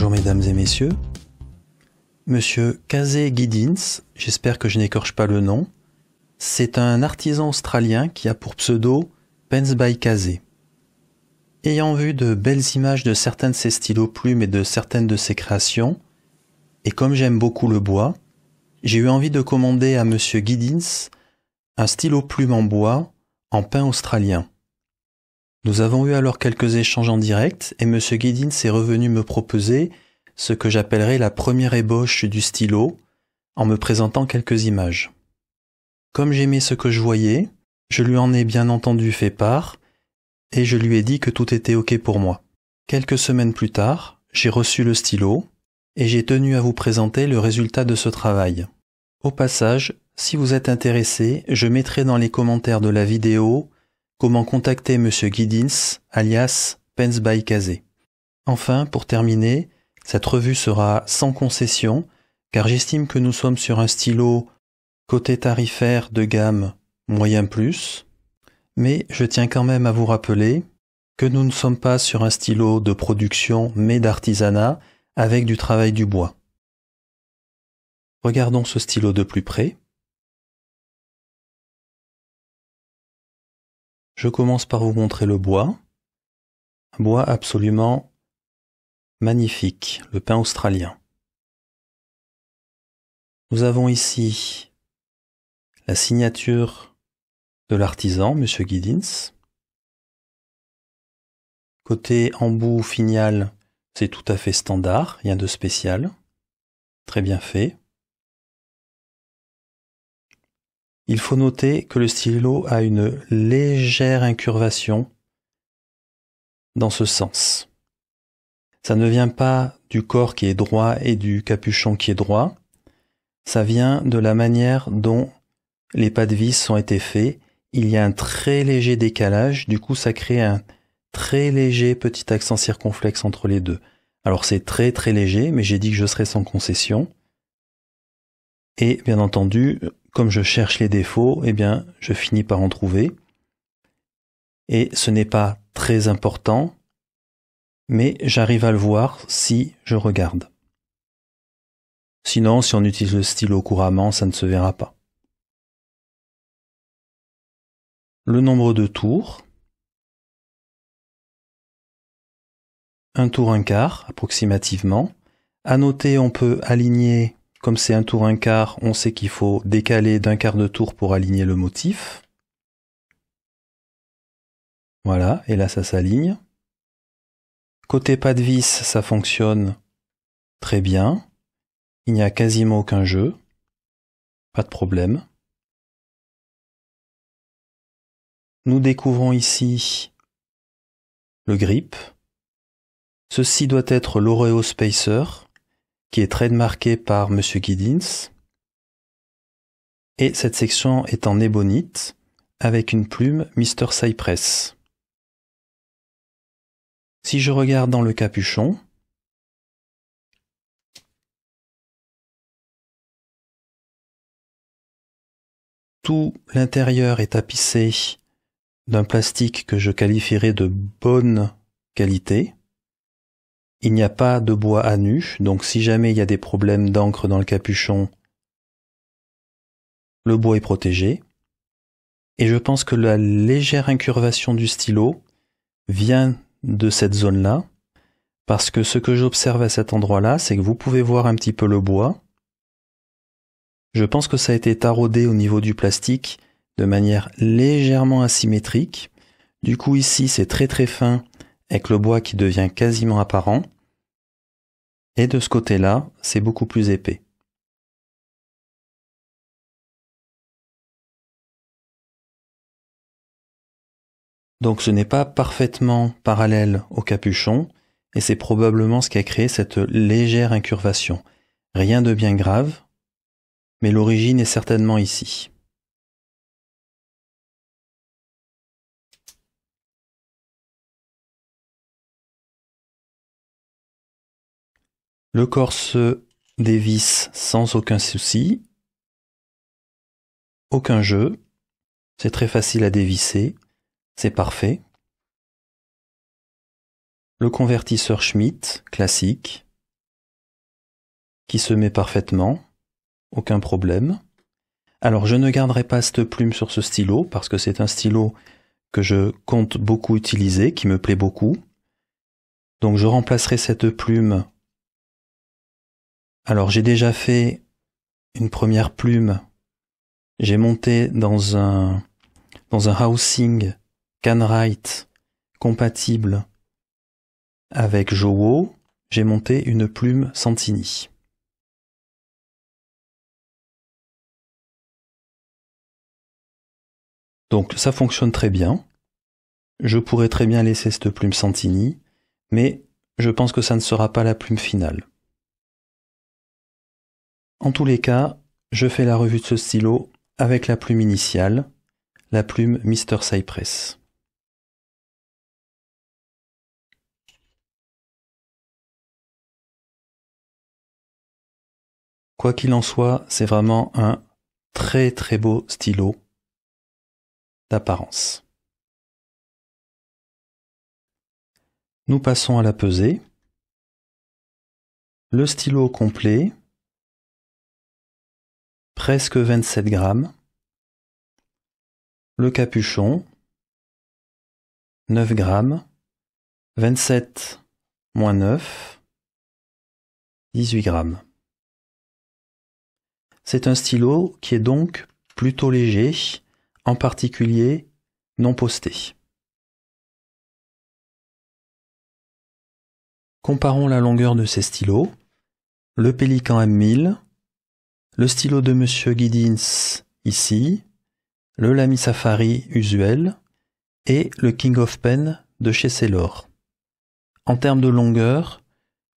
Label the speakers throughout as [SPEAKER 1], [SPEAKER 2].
[SPEAKER 1] Bonjour mesdames et messieurs. Monsieur Kazé Giddins, j'espère que je n'écorche pas le nom, c'est un artisan australien qui a pour pseudo Pens by Kazé. Ayant vu de belles images de certains de ses stylos plumes et de certaines de ses créations, et comme j'aime beaucoup le bois, j'ai eu envie de commander à Monsieur Giddins un stylo plume en bois en pin australien. Nous avons eu alors quelques échanges en direct et Monsieur Giddins est revenu me proposer ce que j'appellerais la première ébauche du stylo en me présentant quelques images. Comme j'aimais ce que je voyais, je lui en ai bien entendu fait part et je lui ai dit que tout était OK pour moi. Quelques semaines plus tard, j'ai reçu le stylo et j'ai tenu à vous présenter le résultat de ce travail. Au passage, si vous êtes intéressé, je mettrai dans les commentaires de la vidéo comment contacter Monsieur Giddins, alias Pens by Kazé. Enfin, pour terminer, cette revue sera sans concession, car j'estime que nous sommes sur un stylo côté tarifaire de gamme moyen plus, mais je tiens quand même à vous rappeler que nous ne sommes pas sur un stylo de production mais d'artisanat avec du travail du bois. Regardons ce stylo de plus près. Je commence par vous montrer le bois. Un bois absolument magnifique, le pin australien. Nous avons ici la signature de l'artisan, Monsieur Giddins. Côté embout finial, c'est tout à fait standard, rien de spécial. Très bien fait. Il faut noter que le stylo a une légère incurvation dans ce sens. Ça ne vient pas du corps qui est droit et du capuchon qui est droit. Ça vient de la manière dont les pas de vis ont été faits. Il y a un très léger décalage, du coup ça crée un très léger petit accent circonflexe entre les deux. Alors c'est très très léger, mais j'ai dit que je serais sans concession. Et bien entendu, comme je cherche les défauts, eh bien je finis par en trouver. Et ce n'est pas très important, mais j'arrive à le voir si je regarde. Sinon, si on utilise le stylo couramment, ça ne se verra pas. Le nombre de tours. Un tour un quart, approximativement. À noter, on peut aligner, comme c'est un tour un quart, on sait qu'il faut décaler d'un quart de tour pour aligner le motif. Voilà, et là ça s'aligne. Côté pas de vis, ça fonctionne très bien. Il n'y a quasiment aucun jeu. Pas de problème. Nous découvrons ici le grip. Ceci doit être l'Oreo Spacer, qui est trademarké par Monsieur Giddins. Et cette section est en ébonite, avec une plume Mr. Cypress. Si je regarde dans le capuchon, tout l'intérieur est tapissé d'un plastique que je qualifierais de bonne qualité. Il n'y a pas de bois à nu, donc si jamais il y a des problèmes d'encre dans le capuchon, le bois est protégé. Et je pense que la légère incurvation du stylo vient de cette zone-là, parce que ce que j'observe à cet endroit-là, c'est que vous pouvez voir un petit peu le bois. Je pense que ça a été taraudé au niveau du plastique de manière légèrement asymétrique. Du coup ici c'est très très fin avec le bois qui devient quasiment apparent. Et de ce côté-là, c'est beaucoup plus épais. Donc ce n'est pas parfaitement parallèle au capuchon, et c'est probablement ce qui a créé cette légère incurvation. Rien de bien grave, mais l'origine est certainement ici. Le corps se dévisse sans aucun souci, aucun jeu, c'est très facile à dévisser, c'est parfait. Le convertisseur Schmitt, classique, qui se met parfaitement, aucun problème. Alors je ne garderai pas cette plume sur ce stylo parce que c'est un stylo que je compte beaucoup utiliser, qui me plaît beaucoup. Donc je remplacerai cette plume. Alors j'ai déjà fait une première plume. J'ai monté dans un housing Canwright compatible avec Jowo. J'ai monté une plume Santini. Donc ça fonctionne très bien. Je pourrais très bien laisser cette plume Santini, mais je pense que ça ne sera pas la plume finale. En tous les cas, je fais la revue de ce stylo avec la plume initiale, la plume Mr. Cypress. Quoi qu'il en soit, c'est vraiment un très très beau stylo d'apparence. Nous passons à la pesée. Le stylo complet, presque 27 grammes. Le capuchon, 9 grammes. 27 moins 9, 18 grammes. C'est un stylo qui est donc plutôt léger, en particulier non posté. Comparons la longueur de ces stylos. Le Pélican M1000, le stylo de Monsieur Giddens ici, le Lamy Safari usuel et le King of Pen de chez Sailor. En termes de longueur,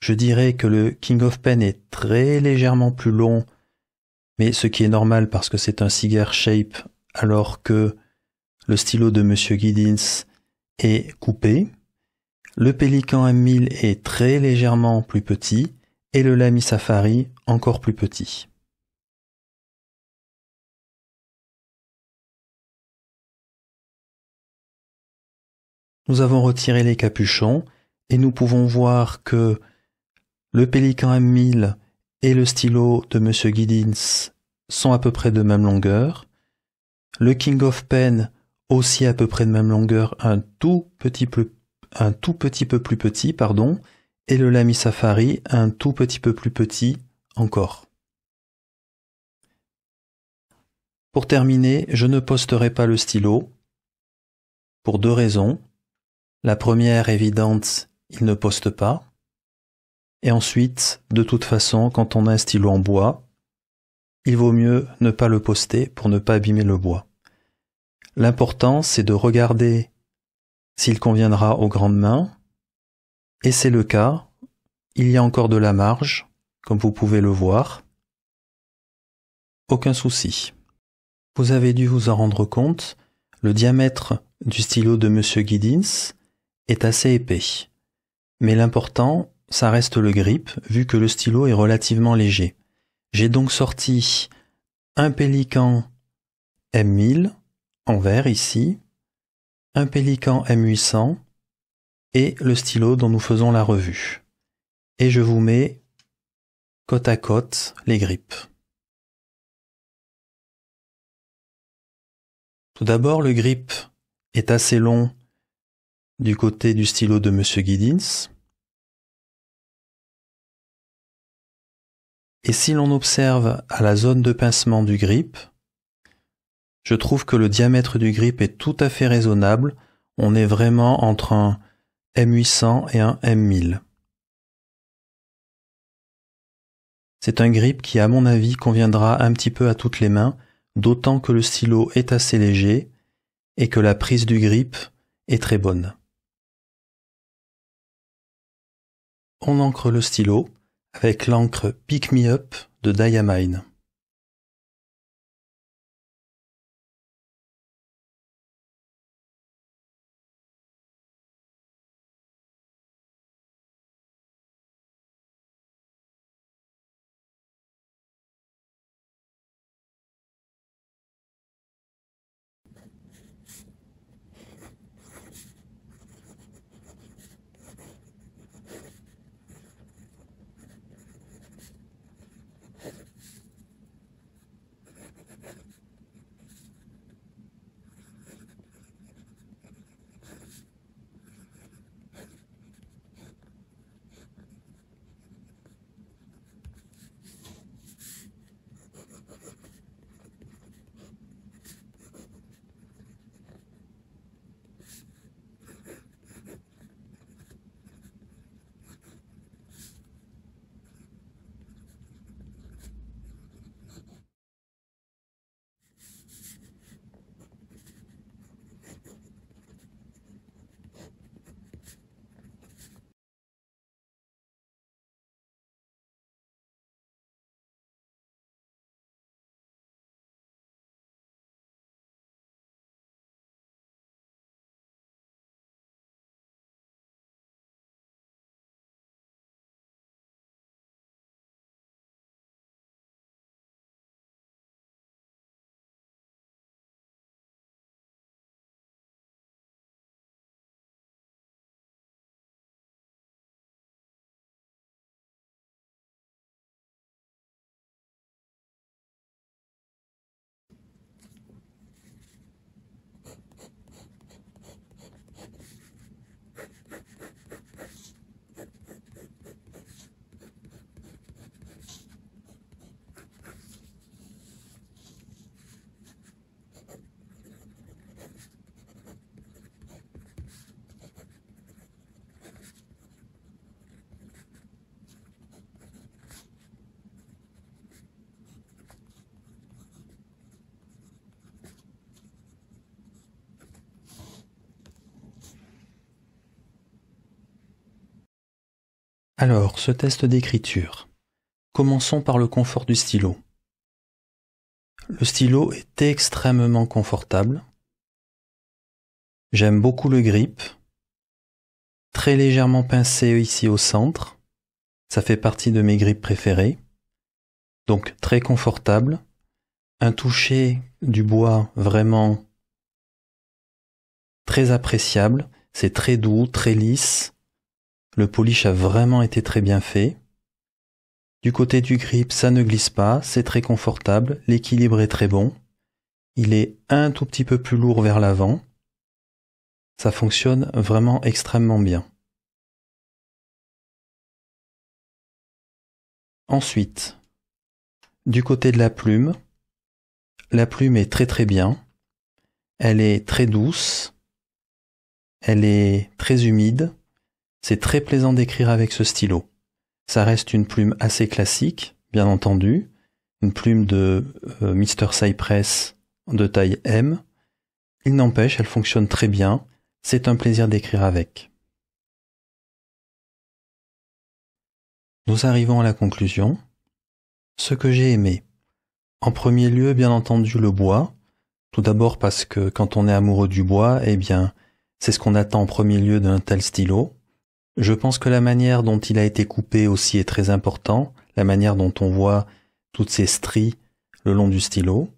[SPEAKER 1] je dirais que le King of Pen est très légèrement plus long, mais ce qui est normal parce que c'est un cigar shape alors que le stylo de Monsieur Giddens est coupé. Le Pélican M1000 est très légèrement plus petit et le Lamy Safari encore plus petit. Nous avons retiré les capuchons et nous pouvons voir que le Pélican M1000 et le stylo de Monsieur Giddens sont à peu près de même longueur. Le King of Pen aussi à peu près de même longueur, un tout petit peu plus petit, pardon, et le Lamy Safari un tout petit peu plus petit encore. Pour terminer, je ne posterai pas le stylo pour deux raisons. La première évidente, il ne poste pas. Et ensuite, de toute façon, quand on a un stylo en bois, il vaut mieux ne pas le poster pour ne pas abîmer le bois. L'important, c'est de regarder s'il conviendra aux grandes mains, et c'est le cas. Il y a encore de la marge, comme vous pouvez le voir. Aucun souci. Vous avez dû vous en rendre compte, le diamètre du stylo de Monsieur Giddens est assez épais. Mais l'important, ça reste le grip, vu que le stylo est relativement léger. J'ai donc sorti un Pélican M1000 en vert ici, un Pélican M800 et le stylo dont nous faisons la revue. Et je vous mets côte à côte les grips. Tout d'abord, le grip est assez long du côté du stylo de Monsieur Giddens. Et si l'on observe à la zone de pincement du grip, je trouve que le diamètre du grip est tout à fait raisonnable. On est vraiment entre un M800 et un M1000. C'est un grip qui, à mon avis, conviendra un petit peu à toutes les mains, d'autant que le stylo est assez léger et que la prise du grip est très bonne. On ancre le stylo avec l'encre Pick Me Up de Diamine. Alors, ce test d'écriture. Commençons par le confort du stylo. Le stylo est extrêmement confortable. J'aime beaucoup le grip. Très légèrement pincé ici au centre. Ça fait partie de mes grips préférés. Donc très confortable. Un toucher du bois vraiment très appréciable. C'est très doux, très lisse. Le polish a vraiment été très bien fait. Du côté du grip, ça ne glisse pas, c'est très confortable, l'équilibre est très bon. Il est un tout petit peu plus lourd vers l'avant. Ça fonctionne vraiment extrêmement bien. Ensuite, du côté de la plume est très très bien. Elle est très douce. Elle est très humide. C'est très plaisant d'écrire avec ce stylo. Ça reste une plume assez classique, bien entendu. Une plume de Mr. Cypress de taille M. Il n'empêche, elle fonctionne très bien. C'est un plaisir d'écrire avec. Nous arrivons à la conclusion. Ce que j'ai aimé. En premier lieu, bien entendu, le bois. Tout d'abord parce que quand on est amoureux du bois, eh bien, c'est ce qu'on attend en premier lieu d'un tel stylo. Je pense que la manière dont il a été coupé aussi est très important, la manière dont on voit toutes ces stries le long du stylo.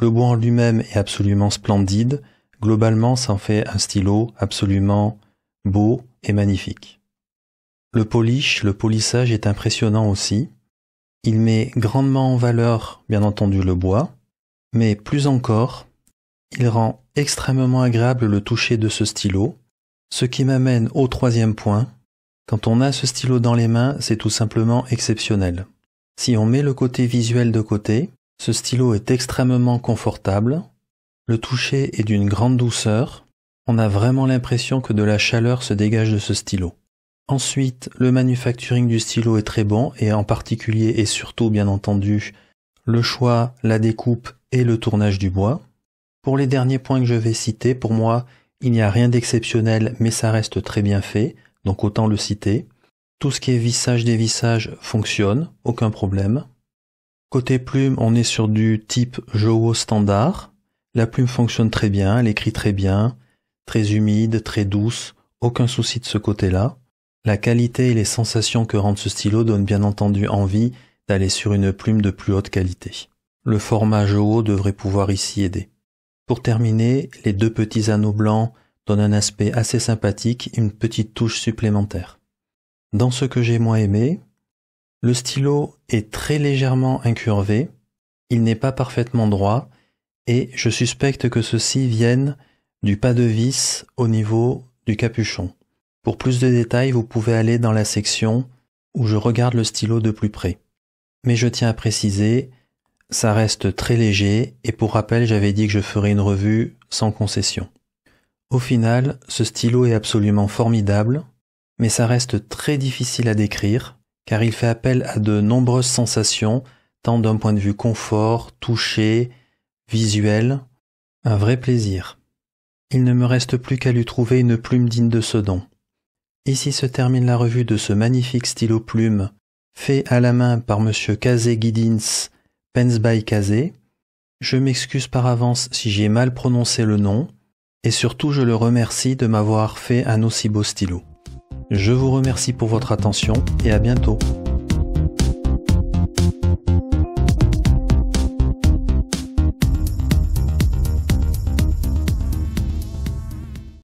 [SPEAKER 1] Le bois en lui-même est absolument splendide. Globalement, ça en fait un stylo absolument beau et magnifique. Le polish, le polissage est impressionnant aussi. Il met grandement en valeur, bien entendu, le bois, mais plus encore, il rend extrêmement agréable le toucher de ce stylo, ce qui m'amène au troisième point. Quand on a ce stylo dans les mains, c'est tout simplement exceptionnel. Si on met le côté visuel de côté, ce stylo est extrêmement confortable, le toucher est d'une grande douceur, on a vraiment l'impression que de la chaleur se dégage de ce stylo. Ensuite, le manufacturing du stylo est très bon, et en particulier et surtout, bien entendu, le choix, la découpe et le tournage du bois. Pour les derniers points que je vais citer, pour moi, il n'y a rien d'exceptionnel, mais ça reste très bien fait, donc autant le citer. Tout ce qui est vissage, dévissage fonctionne, aucun problème. Côté plume, on est sur du type Jowo standard. La plume fonctionne très bien, elle écrit très bien, très humide, très douce, aucun souci de ce côté-là. La qualité et les sensations que rend ce stylo donnent bien entendu envie d'aller sur une plume de plus haute qualité. Le format Jowo devrait pouvoir ici aider. Pour terminer, les deux petits anneaux blancs donnent un aspect assez sympathique, une petite touche supplémentaire. Dans ce que j'ai moins aimé, le stylo est très légèrement incurvé, il n'est pas parfaitement droit, et je suspecte que ceci vienne du pas de vis au niveau du capuchon. Pour plus de détails, vous pouvez aller dans la section où je regarde le stylo de plus près. Mais je tiens à préciser, ça reste très léger, et pour rappel, j'avais dit que je ferais une revue sans concession. Au final, ce stylo est absolument formidable, mais ça reste très difficile à décrire, car il fait appel à de nombreuses sensations, tant d'un point de vue confort, toucher, visuel, un vrai plaisir. Il ne me reste plus qu'à lui trouver une plume digne de ce nom. Ici se termine la revue de ce magnifique stylo plume, fait à la main par Monsieur Kazé Giddins, Pens by Kazé. Je m'excuse par avance si j'ai mal prononcé le nom, et surtout je le remercie de m'avoir fait un aussi beau stylo. Je vous remercie pour votre attention et à bientôt.